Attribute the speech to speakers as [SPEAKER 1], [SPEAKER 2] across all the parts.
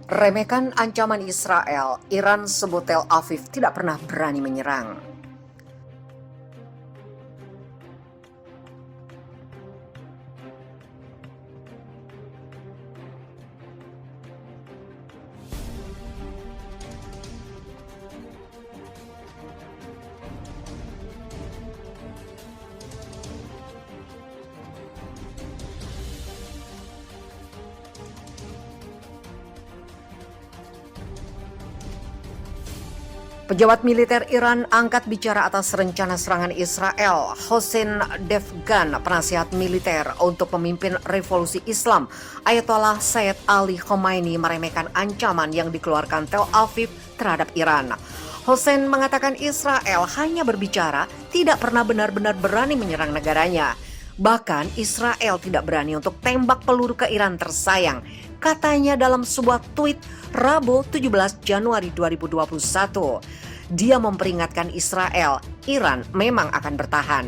[SPEAKER 1] Remehkan ancaman Israel, Iran sebut Tel Aviv tidak pernah berani menyerang. Pejabat militer Iran angkat bicara atas rencana serangan Israel. Hossein Devgan, penasihat militer untuk pemimpin revolusi Islam, Ayatollah Sayyid Ali Khamenei meremehkan ancaman yang dikeluarkan Tel Aviv terhadap Iran. Hossein mengatakan Israel hanya berbicara, tidak pernah benar-benar berani menyerang negaranya. Bahkan Israel tidak berani untuk tembak peluru ke Iran tersayang, katanya dalam sebuah tweet Rabu 17 Januari 2021. Dia memperingatkan Israel, Iran memang akan bertahan.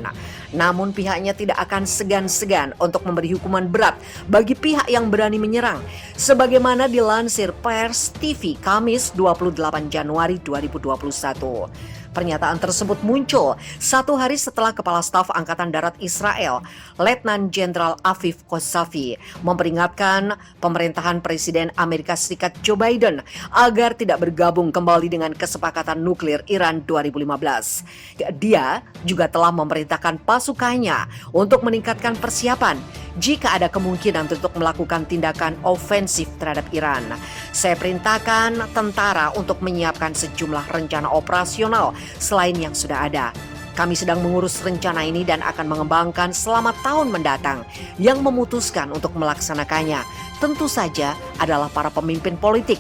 [SPEAKER 1] Namun pihaknya tidak akan segan-segan untuk memberi hukuman berat bagi pihak yang berani menyerang. Sebagaimana dilansir Pers TV Kamis 28 Januari 2021. Pernyataan tersebut muncul satu hari setelah Kepala Staf Angkatan Darat Israel, Letnan Jenderal Aviv Kosavi, memperingatkan pemerintahan Presiden Amerika Serikat Joe Biden agar tidak bergabung kembali dengan kesepakatan nuklir Iran 2015. Dia juga telah memerintahkan pasukannya untuk meningkatkan persiapan jika ada kemungkinan untuk melakukan tindakan ofensif terhadap Iran. Saya perintahkan tentara untuk menyiapkan sejumlah rencana operasional selain yang sudah ada. Kami sedang mengurus rencana ini dan akan mengembangkan selama tahun mendatang. Yang memutuskan untuk melaksanakannya tentu saja adalah para pemimpin politik.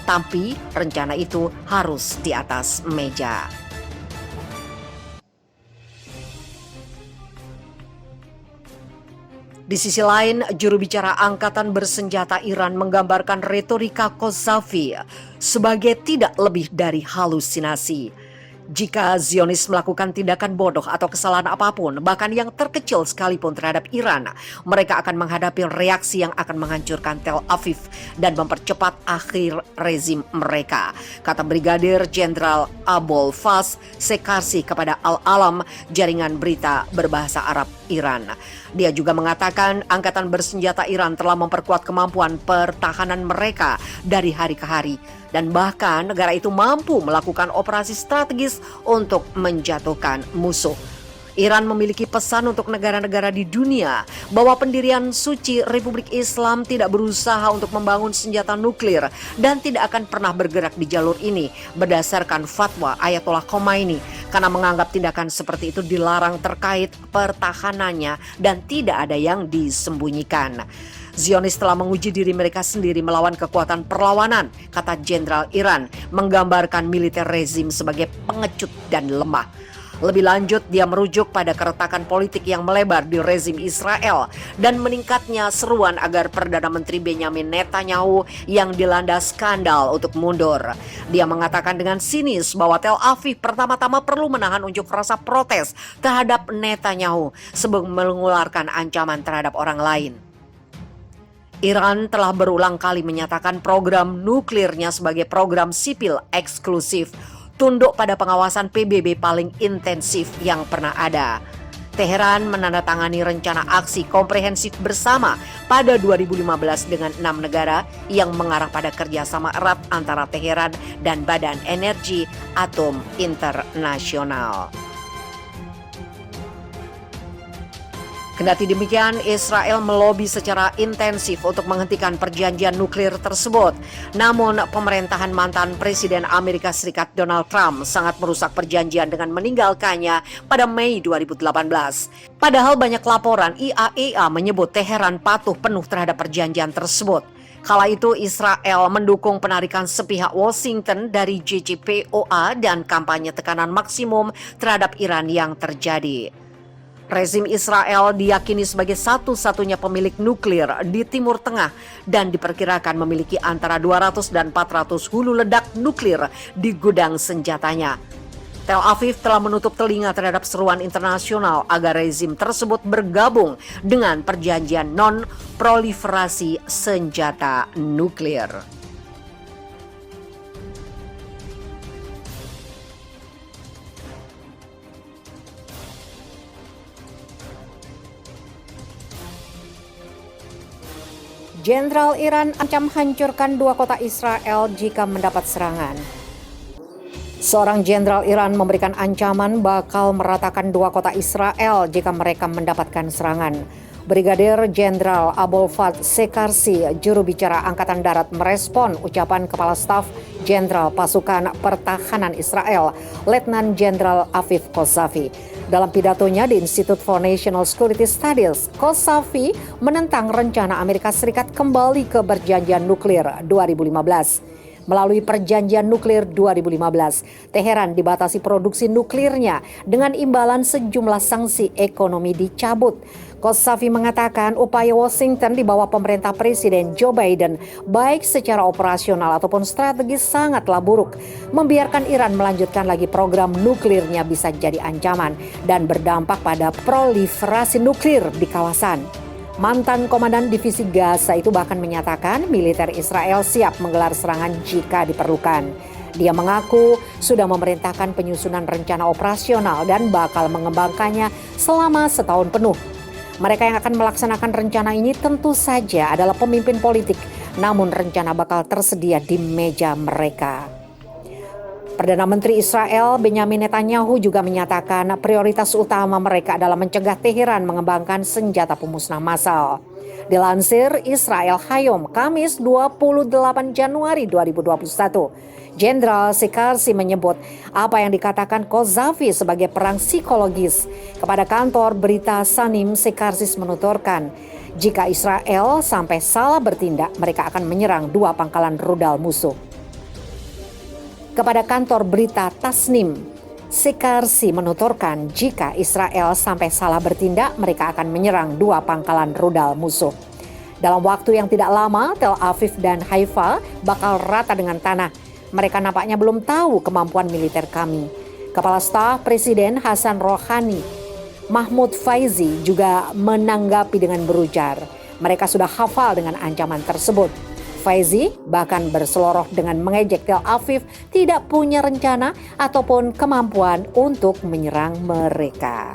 [SPEAKER 1] Tapi rencana itu harus di atas meja. Di sisi lain, juru bicara Angkatan Bersenjata Iran menggambarkan retorika Kosavi sebagai tidak lebih dari halusinasi. Jika Zionis melakukan tindakan bodoh atau kesalahan apapun, bahkan yang terkecil sekalipun terhadap Iran, mereka akan menghadapi reaksi yang akan menghancurkan Tel Aviv dan mempercepat akhir rezim mereka, kata Brigadir Jenderal Abol Faz Sekarsi kepada Al-Alam, jaringan berita berbahasa Arab Iran. Dia juga mengatakan Angkatan Bersenjata Iran telah memperkuat kemampuan pertahanan mereka dari hari ke hari. Dan bahkan negara itu mampu melakukan operasi strategis untuk menjatuhkan musuh. Iran memiliki pesan untuk negara-negara di dunia bahwa pendirian suci Republik Islam tidak berusaha untuk membangun senjata nuklir dan tidak akan pernah bergerak di jalur ini berdasarkan fatwa Ayatollah Khamenei karena menganggap tindakan seperti itu dilarang terkait pertahanannya dan tidak ada yang disembunyikan. Zionis telah menguji diri mereka sendiri melawan kekuatan perlawanan, kata Jenderal Iran, menggambarkan militer rezim sebagai pengecut dan lemah. Lebih lanjut, dia merujuk pada keretakan politik yang melebar di rezim Israel dan meningkatnya seruan agar Perdana Menteri Benjamin Netanyahu yang dilanda skandal untuk mundur. Dia mengatakan dengan sinis bahwa Tel Aviv pertama-tama perlu menahan unjuk rasa protes terhadap Netanyahu sebelum mengeluarkan ancaman terhadap orang lain. Iran telah berulang kali menyatakan program nuklirnya sebagai program sipil eksklusif, tunduk pada pengawasan PBB paling intensif yang pernah ada. Teheran menandatangani rencana aksi komprehensif bersama pada 2015 dengan 6 negara yang mengarah pada kerjasama erat antara Teheran dan Badan Energi Atom Internasional. Kendati demikian, Israel melobi secara intensif untuk menghentikan perjanjian nuklir tersebut. Namun, pemerintahan mantan Presiden Amerika Serikat Donald Trump sangat merusak perjanjian dengan meninggalkannya pada Mei 2018. Padahal banyak laporan IAEA menyebut Teheran patuh penuh terhadap perjanjian tersebut. Kala itu Israel mendukung penarikan sepihak Washington dari JCPOA dan kampanye tekanan maksimum terhadap Iran yang terjadi. Rezim Israel diyakini sebagai satu-satunya pemilik nuklir di Timur Tengah dan diperkirakan memiliki antara 200 dan 400 hulu ledak nuklir di gudang senjatanya. Tel Aviv telah menutup telinga terhadap seruan internasional agar rezim tersebut bergabung dengan perjanjian non-proliferasi senjata nuklir. Jenderal Iran ancam hancurkan 2 kota Israel jika mendapat serangan. Seorang jenderal Iran memberikan ancaman bakal meratakan 2 kota Israel jika mereka mendapatkan serangan. Brigadir Jenderal Abul Fath Sekarsi, juru bicara Angkatan Darat, merespon ucapan Kepala Staf Jenderal Pasukan Pertahanan Israel, Letnan Jenderal Afif Kozavi. Dalam pidatonya di Institute for National Security Studies, Kozavi menentang rencana Amerika Serikat kembali ke perjanjian nuklir 2015. Melalui perjanjian nuklir 2015, Teheran dibatasi produksi nuklirnya dengan imbalan sejumlah sanksi ekonomi dicabut. Kozavi mengatakan upaya Washington di bawah pemerintah Presiden Joe Biden baik secara operasional ataupun strategis sangatlah buruk. Membiarkan Iran melanjutkan lagi program nuklirnya bisa jadi ancaman dan berdampak pada proliferasi nuklir di kawasan. Mantan Komandan Divisi Gaza itu bahkan menyatakan militer Israel siap menggelar serangan jika diperlukan. Dia mengaku sudah memerintahkan penyusunan rencana operasional dan bakal mengembangkannya selama setahun penuh. Mereka yang akan melaksanakan rencana ini tentu saja adalah pemimpin politik, namun rencana bakal tersedia di meja mereka. Perdana Menteri Israel Benyamin Netanyahu juga menyatakan prioritas utama mereka adalah mencegah Teheran mengembangkan senjata pemusnah massal. Dilansir Israel Hayom, Kamis 28 Januari 2021, Jenderal Sekarsi menyebut apa yang dikatakan Kozavi sebagai perang psikologis. Kepada kantor berita Sanim, Sekarsi menuturkan, jika Israel sampai salah bertindak, mereka akan menyerang 2 pangkalan rudal musuh. Kepada kantor berita Tasnim, Sekarsi menuturkan jika Israel sampai salah bertindak, mereka akan menyerang 2 pangkalan rudal musuh. Dalam waktu yang tidak lama, Tel Aviv dan Haifa bakal rata dengan tanah. Mereka nampaknya belum tahu kemampuan militer kami. Kepala Staf Presiden Hasan Rouhani, Mahmoud Faizi juga menanggapi dengan berujar, mereka sudah hafal dengan ancaman tersebut. Faizi bahkan berseloroh dengan mengejek Tel Aviv tidak punya rencana ataupun kemampuan untuk menyerang mereka.